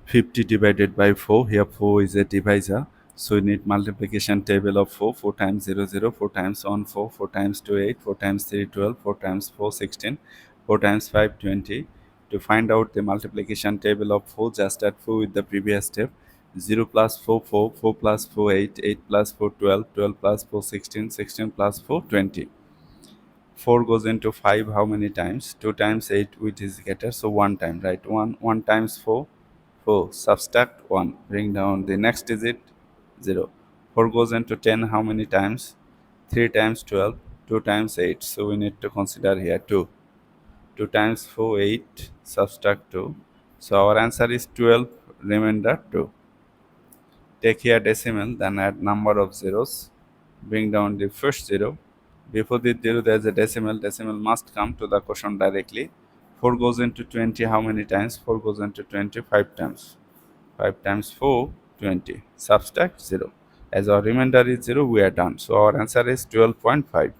50 divided by 4. Here 4 is a divisor. So we need multiplication table of 4. 4 times 0, 0. 4 times 1, 4. 4 times 2, 8. 4 times 3, 12. 4 times 4, 16. 4 times 5, 20. To find out the multiplication table of 4, just add 4 with the previous step. 0 plus 4, 4. 4 plus 4, 8. 8 plus 4, 12. 12 plus 4, 16. 16 plus 4, 20. 4 goes into 5 how many times? 2 times 8 which is getter, so 1 time, right? 1 times 4, 4. Subtract 1, bring down the next digit 0. 4 goes into 10 how many times? 3 times 12, 2 times 8, so we need to consider here 2. 2 times 4, 8, subtract 2. So our answer is 12, remainder 2. Take here decimal, then add number of zeros. Bring down the first zero. Before the zero, there is a decimal. Decimal must come to the quotient directly. 4 goes into 20 how many times? 4 goes into 20 5 times. 5 times 4, 20. Subtract 0. As our remainder is 0, we are done. So our answer is 12.5.